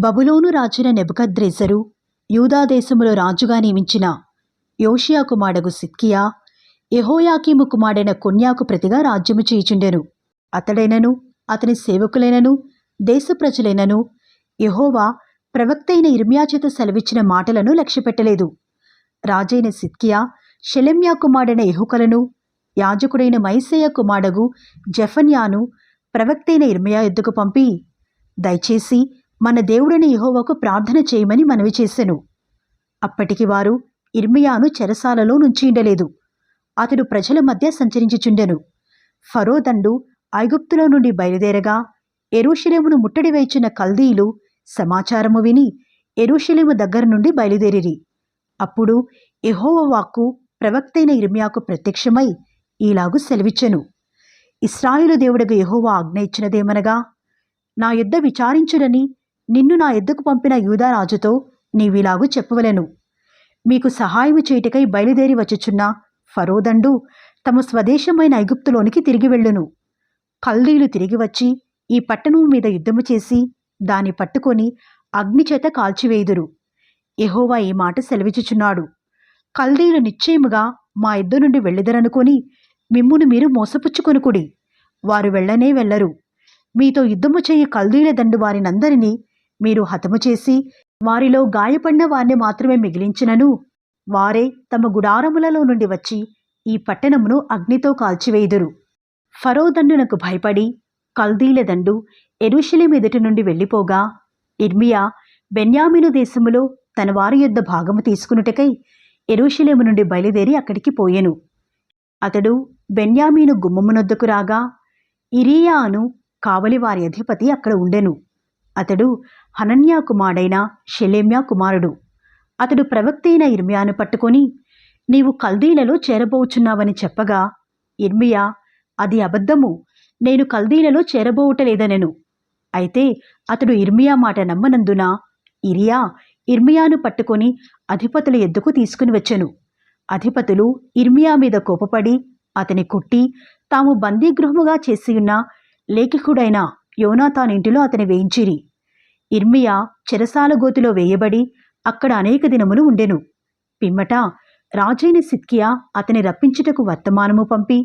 బబులోను రాజైన నెబుకద్రెజరు యూదాదేశములో రాజుగా నియమించిన యోషియా కుమారుడు సిద్కియా యెహోయాకీము కుమారుడైన కొన్యాకు ప్రతిగా రాజ్యము చేయుచుండెను. అతడైనను అతని సేవకులైనను దేశ ప్రజలైనను యెహోవా ప్రవక్తైన ఇర్మియా చేత సెలవిచ్చిన మాటలను లక్ష్యపెట్టలేదు. రాజైన సిద్కియా షెలెమ్యా కుమారుడైన యెహుకలను, యాజకుడైన మైసేయ కుమారుడు జెఫన్యాను ప్రవక్తైన ఇర్మియా యొద్దకు పంపి, దయచేసి మన దేవుడైన యెహోవాకు ప్రార్థన చేయమని మనవి చేసెను. అప్పటికి వారు ఇర్మియాను చెరసాలలో నుంచియుండలేదు. అతడు ప్రజల మధ్య సంచరించుచుండెను. ఫరో దండు ఐగుప్తులో నుండి బయలుదేరగా యెరూషలేమును ముట్టడి వేయుచున్న కల్దీయులు సమాచారము విని యెరూషలేము దగ్గర నుండి బయలుదేరిరి. అప్పుడు యెహోవా వాక్కు ప్రవక్తైన ఇర్మియాకు ప్రత్యక్షమై ఈలాగు సెలవిచ్చెను. ఇశ్రాయేలు దేవుడగు యెహోవా ఆజ్ఞ ఇచ్చినదేమనగా, నా యుద్ధ విచారించుడని నిన్ను నా యుద్ధకు పంపిన యూదారాజుతో నీవిలాగు చెప్పవలెను. మీకు సహాయము చేయుటకై బయలుదేరి వచ్చుచున్న ఫరోదండు తమ స్వదేశమైన ఐగుప్తులోనికి తిరిగి వెళ్ళును. కల్దీయులు తిరిగి వచ్చి ఈ పట్టణము మీద యుద్ధము చేసి దాన్ని పట్టుకొని అగ్నిచేత కాల్చివేయుదురు. యెహోవా ఈ మాట సెలవిచ్చుచున్నాడు. కల్దీయులు నిశ్చయముగా మా యుద్ధ నుండి వెళ్ళిదరనుకొని మిమ్మును మీరు మోసపుచ్చుకొనుకుడి. వారు వెళ్ళనే వెళ్ళరు. మీతో యుద్ధము చేయి కల్దీయుల దండు వారినందరినీ మీరు హతము చేసి వారిలో గాయపడిన వారిని మాత్రమే మిగిలించినను వారే తమ గుడారములలో నుండి వచ్చి ఈ పట్టణమును అగ్నితో కాల్చివేయుదురు. ఫరో దండునకు భయపడి కల్దీయుల దండు యెరూషలేము ఎదుటి నుండి వెళ్ళిపోగా ఇర్మియా బెన్యామీను దేశములో తన వారి యొద్ద భాగము తీసుకునుటకై యెరూషలేము నుండి బయలుదేరి అక్కడికి పోయెను. అతడు బెన్యామీను గుమ్మమునొద్దకు రాగా ఇరీయా అను కావలి వారి అధిపతి అక్కడ ఉండెను. అతడు హనన్యా కుమారుడైన షెలెమ్యా కుమారుడు. అతడు ప్రవక్తైన ఇర్మియాను పట్టుకొని, నీవు కల్దీలలో చేరబోచున్నావని చెప్పగా ఇర్మియా, అది అబద్ధము, నేను కల్దీలలో చేరబోవుటలేదనెను. అయితే అతడు ఇర్మియా మాట నమ్మనందున ఇరియా ఇర్మియాను పట్టుకొని అధిపతుల ఎద్దుకు తీసుకుని వచ్చెను. అధిపతులు ఇర్మియా మీద కోపపడి అతని కొట్టి తాము బందీగృహముగా చేసియున్న లేఖికుడైన యోనాతాను ఇంటిలో అతని వేయించిరి. ఇర్మియా చెరసాల గోతిలో వేయబడి అక్కడ అనేక దినములు ఉండెను. పిమ్మట రాజైన సిద్కియా అతని రప్పించుటకు వర్తమానము పంపి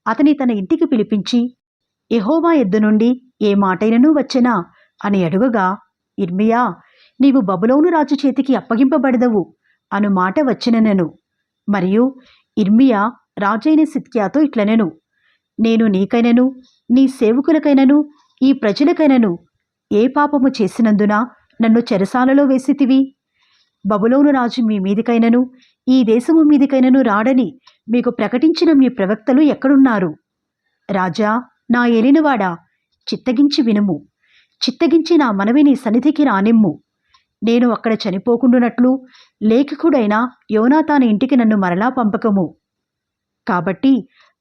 అతని తన ఇంటికి పిలిపించి, యెహోవా యొద్ద నుండి ఏ మాటైనను వచ్చెనా అని అడుగగా ఇర్మియా, నీవు బబులోను రాజు చేతికి అప్పగింపబడదవు అను మాట వచ్చిననెను. మరియు ఇర్మియా రాజైన సిద్కియాతో ఇట్లనెను, నేను నీకైనను నీ సేవకులకైనను ఈ ప్రజలకైనను ఏ పాపము చేసినందున నన్ను చెరసాలలో వేసితివి? బబులోను రాజు మీ మీదికైనను ఈ దేశము మీదికైనను రాడని మీకు ప్రకటించిన మీ ప్రవక్తలు ఎక్కడున్నారు? రాజా, నా ఏలినవాడా, చిత్తగించి వినుము. చిత్తగించి నా మనవి నీ సన్నిధికి రానిమ్ము. నేను అక్కడ చనిపోకుండునట్లు లేఖకుడైన యోనాతాను ఇంటికి నన్ను మరలా పంపకము. కాబట్టి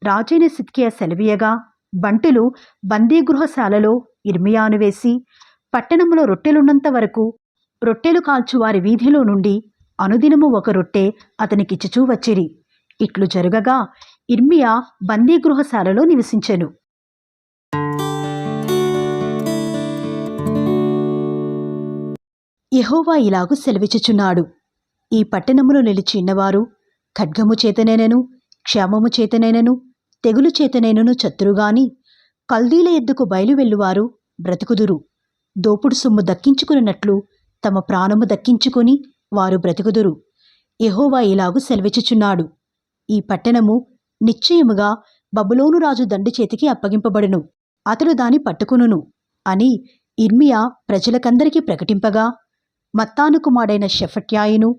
రాజైన సిద్కియా సెలవీయగా బంటులు బందీగృహశాలలో ఇర్మియాను వేసి పట్టణంలో రొట్టెలున్నంత వరకు రొట్టెలు కాల్చువారి వీధిలో నుండి అనుదినము ఒక రొట్టె అతనికిచ్చుచూ వచ్చిరి. ఇట్లు జరుగగా ఇర్మియా బందీగృహశాలలో నివసించెను. యెహోవా ఇలాగు సెలవిచ్చుచున్నాడు. ఈ పట్టణములో నిలిచి ఉన్నవారు ఖడ్గము చేతనైనను క్షామము చేతనైనను తెగులు చేతనైనను చతురుగాని కల్దీల ఎద్దుకు బయలువెళ్ళువారు బ్రతుకుదురు. దోపుడు సొమ్ము దక్కించుకున్నట్లు తమ ప్రాణము దక్కించుకొని వారు బ్రతుకుదురు. యెహోవా ఇలాగు సెలవిచ్చుచున్నాడు. ఈ పట్టణము నిశ్చయముగా బబులోను రాజు దండు చేతికి అప్పగింపబడును, అతడు దాని పట్టుకునును అని ఇర్మియా ప్రజలకందరికీ ప్రకటింపగా మత్తాను కుమారుడైన షెఫట్యాయును,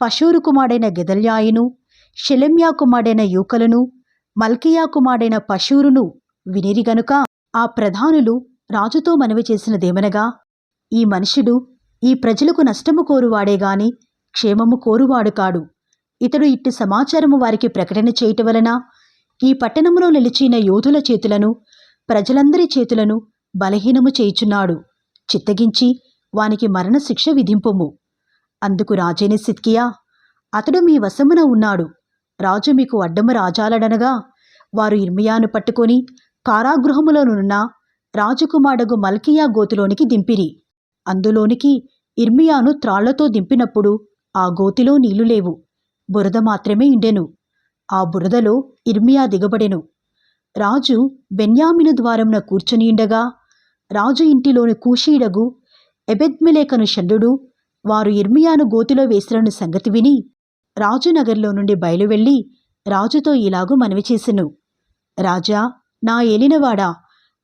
పషూరు కుమారుడైన గెదల్యాయును, షెలెమ్యా కుమారుడైన యూకలను, మల్కియా కుమారుడైన పషూరును వినిరి గనుక ఆ ప్రధానులు రాజుతో మనవి చేసినదేమనగా, ఈ మనుష్యుడు ఈ ప్రజలకు నష్టము కోరువాడేగాని క్షేమము కోరువాడు కాడు. ఇతడు ఇట్టి సమాచారము వారికి ప్రకటన చేయటం వలన ఈ పట్టణములో నిలిచిన యోధుల చేతులను ప్రజలందరి చేతులను బలహీనము చేయుచున్నాడు. చిత్తగించి వానికి మరణశిక్ష విధింపుము. అందుకు రాజైన సిద్కియా, అతడు మీ వశమున ఉన్నాడు, రాజు మీకు అడ్డము రాజాలడనగా వారు ఇర్మియాను పట్టుకొని కారాగృహములోనున్న రాజకుమారుడు మల్కియా గోతులోనికి దింపిరి. అందులోనికి ఇర్మియాను త్రాళ్లతో దింపినప్పుడు ఆ గోతిలో నీళ్లు లేవు, బురద మాత్రమే ఇండెను. ఆ బురదలో ఇర్మియా దిగబడెను. రాజు బెన్యామీను ద్వారమున కూర్చునియుండగా రాజు ఇంటిలోని కూషీయుడగు ఎబెద్మెలెకను షండుడు వారు ఇర్మియాను గోతిలో వేసిన సంగతి విని రాజునగర్లో నుండి బయలువెళ్లి రాజుతో ఇలాగు మనవి చేసెను. రాజా, నా ఏలినవాడా,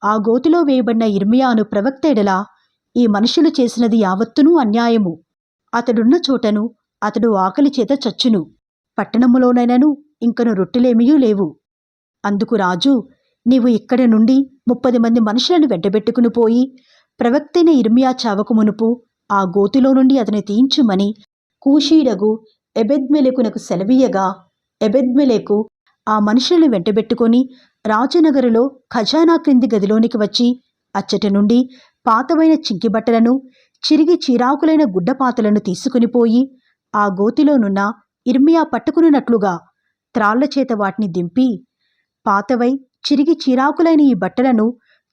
ఆ గోతిలో వేయబడిన ఇర్మియాను ప్రవక్త ఎడల ఈ మనుషులు చేసినది యావత్తునూ అన్యాయము. అతడున్న చోటను అతడు ఆకలి చేత చచ్చును. పట్టణములోనైనను ఇంకను రొట్టెలేమియూ లేవు. అందుకు రాజు, నీవు ఇక్కడి నుండి 30 మంది మనుషులను వెంటబెట్టుకుని పోయి ప్రవక్తైన ఇర్మియా చావకు మునుపు ఆ గోతిలో నుండి అతని తీయించుమని కూషీయుడగు ఎబెద్మెలెకునకు సెలవీయగా, ఎబెద్మెలెకు ఆ మనుషులను వెంటబెట్టుకొని రాజనగరులో ఖజానా క్రింది గదిలోనికి వచ్చి అచ్చటి నుండి పాతవైన చింకిబట్టలను, చిరిగి చీరాకులైన గుడ్డపాతలను తీసుకునిపోయి ఆ గోతిలోనున్న ఇర్మియా పట్టుకున్నట్లుగా త్రాళ్లచేత వాటిని దింపి, పాతవై చిరిగి చీరాకులైన ఈ బట్టలను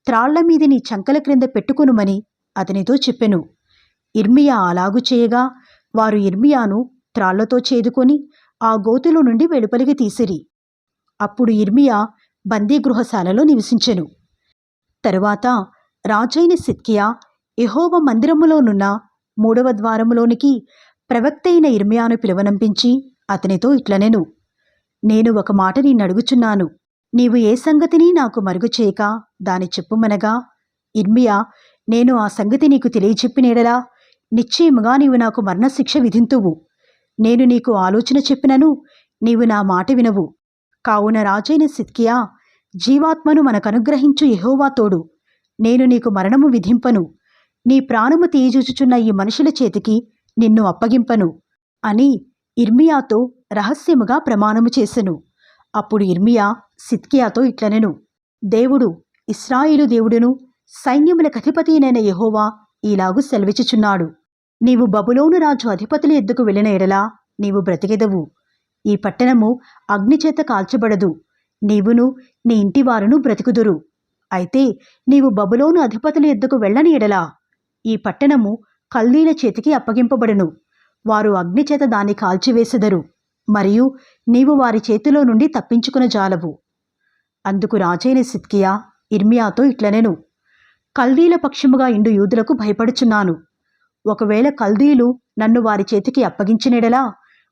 త్రాళ్ల మీద నీ చంకల క్రింద పెట్టుకునుమని అతనితో చెప్పెను. ఇర్మియా అలాగు చేయగా వారు ఇర్మియాను త్రాళ్లతో చేదుకొని ఆ గోతిలో నుండి వెలుపలికి తీసిరి. అప్పుడు ఇర్మియా బందీగృహశాలలో నివసించెను. తరువాత రాజైన సిద్కియా యెహోవా మందిరములోనున్న 3వ ద్వారములోనికి ప్రవక్త అయిన ఇర్మియాను పిలువనంపించి అతనితో ఇట్లనెను. నేను ఒక మాట నిన్నడుగుచున్నాను, నీవు ఏ సంగతిని నాకు మరుగు చేయక దాని చెప్పుమనగా, ఇర్మియా, నేను ఆ సంగతి నీకు తెలియచెప్పినేడలా నిశ్చయముగా నీవు నాకు మరణశిక్ష విధింతువు. నేను నీకు ఆలోచన చెప్పినను నీవు నా మాట వినవు. కావున రాజైన సిద్కియా, జీవాత్మను మనకనుగ్రహించు యెహోవా తోడు, నేను నీకు మరణము విధింపను. నీ ప్రాణము తీయజూచుచున్న ఈ మనుషుల చేతికి నిన్ను అప్పగింపను అని ఇర్మియాతో రహస్యముగా ప్రమాణము చేసెను. అప్పుడు ఇర్మియా సిద్కియాతో ఇట్లనెను, దేవుడు, ఇశ్రాయేలు దేవుడును సైన్యములకు అధిపతియైన యెహోవా ఇలాగు సెలవిచ్చుచున్నాడు, నీవు బబులోను రాజు అధిపతుల ఎద్దుకు వెళ్ళిన ఎడలా నీవు బ్రతికెదవు. ఈ పట్టణము అగ్నిచేత కాల్చబడదు, నీవును నీ ఇంటివారును బ్రతుకుదురు. అయితే నీవు బబులోను అధిపతుల ఎద్దుకు వెళ్ళని ఎడలా ఈ పట్టణము కల్దీల చేతికి అప్పగింపబడును. వారు అగ్నిచేత దాన్ని కాల్చివేసెదరు, మరియు నీవు వారి చేతిలో నుండి తప్పించుకునజాలవు. అందుకు రాజైన సిద్కియా ఇర్మియాతో ఇట్లనెను, కల్దీల పక్షముగా ఇండు యూదులకు భయపడుచున్నాను. ఒకవేళ కల్దీలు నన్ను వారి చేతికి అప్పగించినెడలా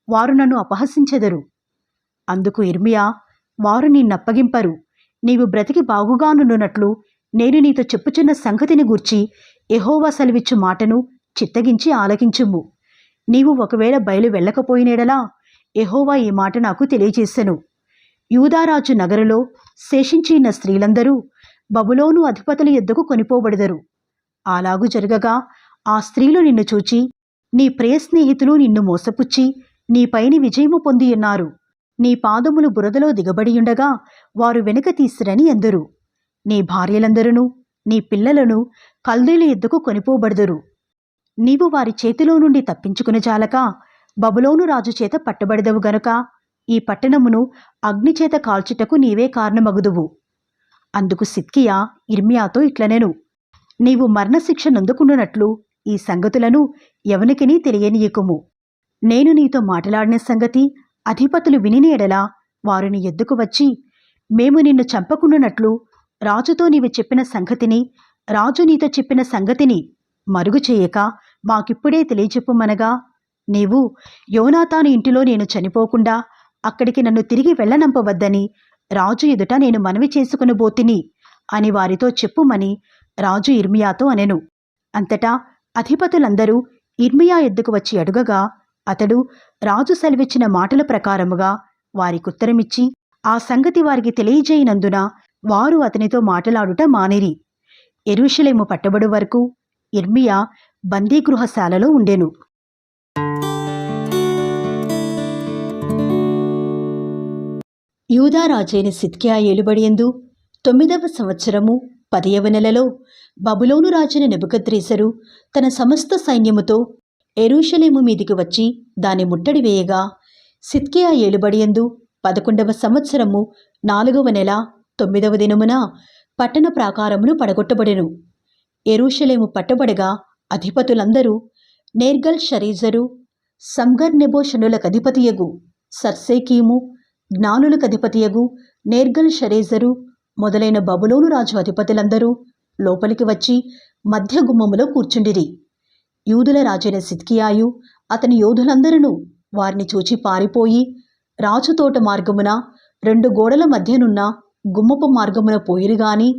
వారు నన్ను అపహసించెదరు. అందుకు ఇర్మియా, వారు నిన్నప్పగింపరు. నీవు బ్రతికి బాగుగానున్నట్లు నేను నీతో చెప్పుచున్న సంగతిని గూర్చి యెహోవా సెలవిచ్చు మాటను చిత్తగించి ఆలకించుము. నీవు ఒకవేళ బయలు వెళ్ళకపోయినెడలా యెహోవా ఈ మాట నాకు తెలియజేసెను. యూదారాజు నగరులో శేషించిన స్త్రీలందరూ బబులోను అధిపతుల యొద్దకు కొనిపోబడెదరు. అలాగు జరగగా ఆ స్త్రీలు నిన్ను చూచి, నీ ప్రియస్నేహితులు నిన్ను మోసపుచ్చి నీపైని విజయము పొందియున్నారు. నీ పాదములు బురదలో దిగబడియుండగా వారు వెనుక తీసిరని అందరు. నీ భార్యలందరూ నీ పిల్లలను కల్దీల యొద్దకు కొనిపోబడదురు. నీవు వారి చేతిలో నుండి తప్పించుకునజాలక బబులోను రాజు చేత పట్టబడదవు గనుక ఈ పట్టణమును అగ్నిచేత కాల్చుటకు నీవే కారణమగుదువు. అందుకు సిద్కియా ఇర్మియాతో ఇట్లనెను, నీవు మరణశిక్ష నొందుకుండునట్లు ఈ సంగతులను ఎవనికినీ తెలియనీయకుము. నేను నీతో మాట్లాడిన సంగతి అధిపతులు వినిన ఎడల వారు నీ ఎద్దుకు వచ్చి, మేము నిన్ను చంపకుండునట్లు రాజుతో నీవు చెప్పిన సంగతిని, రాజు నీతో చెప్పిన సంగతిని మరుగు చేయక మాకిప్పుడే తెలియచెప్పుమనగా, నీవు యోనాతాను ఇంటిలో నేను చనిపోకుండా అక్కడికి నన్ను తిరిగి వెళ్ళనంపవద్దని రాజు ఎదుట నేను మనవి చేసుకునబోతిని అని వారితో చెప్పుమని రాజు ఇర్మియాతో అనెను. అంతటా అధిపతులందరూ ఇర్మియా ఎద్దుకు వచ్చి అడుగగా అతడు రాజు సెలవిచ్చిన మాటల ప్రకారముగా వారికుత్తరమిచ్చి ఆ సంగతి వారికి తెలియజేయనందున వారు అతనితో మాటలాడుట మానిరి. యెరూషలేము పట్టబడు వరకు ఇర్మియా బందీగృహశాలలో ఉండెను. యూదా రాజైన సిద్కియా ఏలుబడియందు 9వ సంవత్సరము 10వ నెలలో బబులోను రాజైన నెబుకద్రెజరు తన సమస్త సైన్యముతో యెరూషలేము మీదికి వచ్చి దాని ముట్టడి వేయగా, సిద్కియా ఏలుబడియందు 11వ సంవత్సరము 4వ నెల 9వ దినమున పట్టణ ప్రాకారములు పడగొట్టబడెను. యెరూషలేము పట్టబడగా అధిపతులందరూ నేర్గల్ షరీజరు, సంగర్ నెబోషనులకు అధిపతియగు సర్సేకీము, జ్ఞానులకు అధిపతియగు నేర్గల్ షరేజరు మొదలైన బబులోను రాజు అధిపతులందరూ లోపలికి వచ్చి మధ్య గుమ్మములో కూర్చుండిరి. యూదుల రాజైన సిద్కియాయు అతని యోధులందరూ వారిని చూచి పారిపోయి రాజు తోట మార్గమున 2 గోడల మధ్యనున్న గుమ్మపు మార్గమున పోయిరుగాని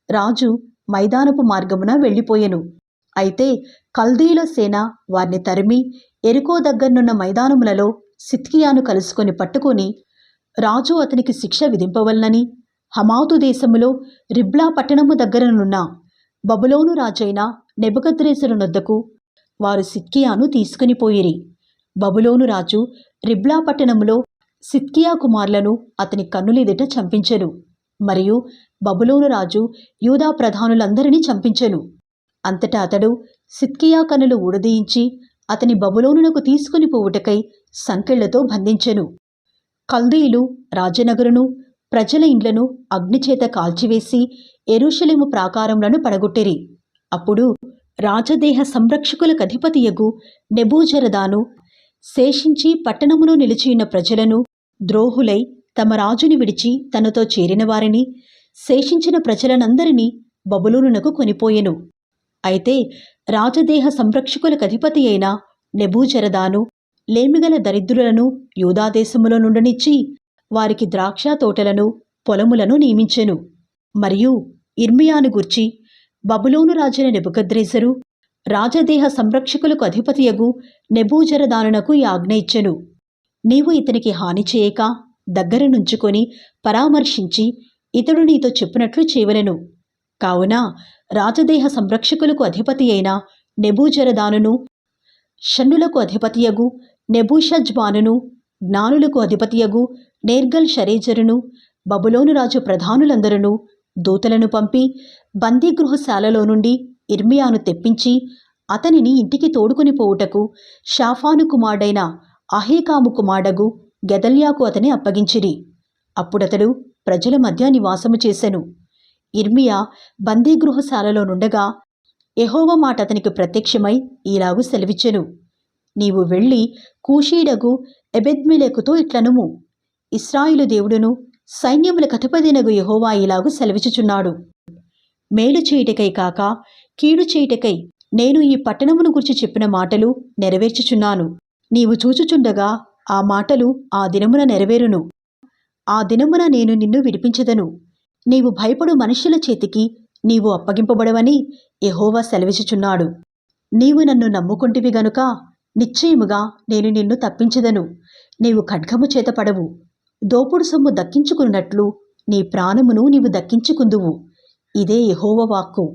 రాజు మైదానపు మార్గమున వెళ్ళిపోయెను. అయితే కల్దీయుల సేన వారిని తరిమి ఎరుకో దగ్గరనున్న మైదానములలో సిద్కియాను కలుసుకొని పట్టుకొని రాజు అతనికి శిక్ష విధింపవలనని హమాతు దేశములో రిబ్లా పట్టణము దగ్గరనున్న బబులోను రాజైన నెబుకద్రెజరు నొద్దకు వారు సిద్కియాను తీసుకుని పోయిరి. బబులోను రాజు రిబ్లా పట్టణములో సిద్కియా కుమారులను అతని కన్నులెదుట చంపించెను. మరియు బబులోను రాజు యూదా ప్రధానులందరినీ చంపించెను. అంతటా అతడు సిద్కియా కన్నులు ఊడదీయించి అతని బబులోనునకు తీసుకుని పోవుటకై సంకెళ్లతో బంధించెను. కల్దీయులు రాజనగరును ప్రజల ఇండ్లను అగ్నిచేత కాల్చివేసి యెరూషలేము ప్రాకారములను పడగొట్టిరి. అప్పుడు రాజదేహ సంరక్షకులకు అధిపతియగు నెబూజరదాను శేషించి పట్టణములో నిలిచియున్న ప్రజలను ద్రోహులై తమ రాజుని విడిచి తనతో చేరిన వారిని శేషించిన ప్రజలనందరినీ బబులోనునకు కొనిపోయెను. అయితే రాజదేహ సంరక్షకులకు అధిపతి అయిన నెబూజరదాను లేమిగల దరిద్రులను యూదాదేశములో నుండనిచ్చి వారికి ద్రాక్ష తోటలను పొలములను నియమించెను. మరియు ఇర్మియాను గూర్చి బబులోను రాజైన నెబుకద్రెజరు రాజదేహ సంరక్షకులకు అధిపతియగు నెబూజరదానునకు ఈ ఆజ్ఞ ఇచ్చెను. నీవు ఇతనికి హాని చేయక దగ్గర నుంచుకొని పరామర్శించి ఇతడు నీతో చెప్పినట్లు చేయవలెను. కావున రాజదేహ సంరక్షకులకు అధిపతి అయిన నెబూజరదానును, షన్నులకు అధిపతియగు నెబూషజ్బానును, జ్ఞానులకు అధిపతియగు నేర్గల్ షరేజరును, బబులోను రాజు ప్రధానులందరూ దూతలను పంపి బందీగృహశాలలో నుండి ఇర్మియాను తెప్పించి అతనిని ఇంటికి తోడుకొని పోవుటకు షాఫాను కుమారుడైన అహీకాము కుమారుడగు గెదల్యాకు అతని అప్పగించిరి. అప్పుడతడు ప్రజల మధ్య నివాసము చేసెను. ఇర్మియా బందీగృహశాలలో నుండగా యెహోవా మాట అతనికి ప్రత్యక్షమై ఈలాగు సెలవిచ్చెను. నీవు వెళ్ళి కూషీడగు ఎబెద్మెలెకుతో ఇట్లనుము, ఇశ్రాయేలు దేవుడును సైన్యములకు అధిపతినగు యెహోవా ఇలాగు సెలవిచ్చుచున్నాడు. మేలు చేయుటకై కాక కీడు చేయుటకై నేను ఈ పట్టణమును గురించి చెప్పిన మాటలు నెరవేర్చుచున్నాను. నీవు చూచుచుండగా ఆ మాటలు ఆ దినమున నెరవేరును. ఆ దినమున నేను నిన్ను విడిపించెదను. నీవు భయపడు మనుష్యుల చేతికి నీవు అప్పగింపబడవని యెహోవా సెలవిచ్చుచున్నాడు. నీవు నన్ను నమ్ముకొంటివి గనుక నిశ్చయముగా నేను నిన్ను తప్పించెదను. నీవు ఖడ్గము చేత పడవు. దోపుడు సొమ్ము దక్కించుకున్నట్లు నీ ప్రాణమును నీవు దక్కించుకుందువు. ఇదే యెహోవా వాక్కు.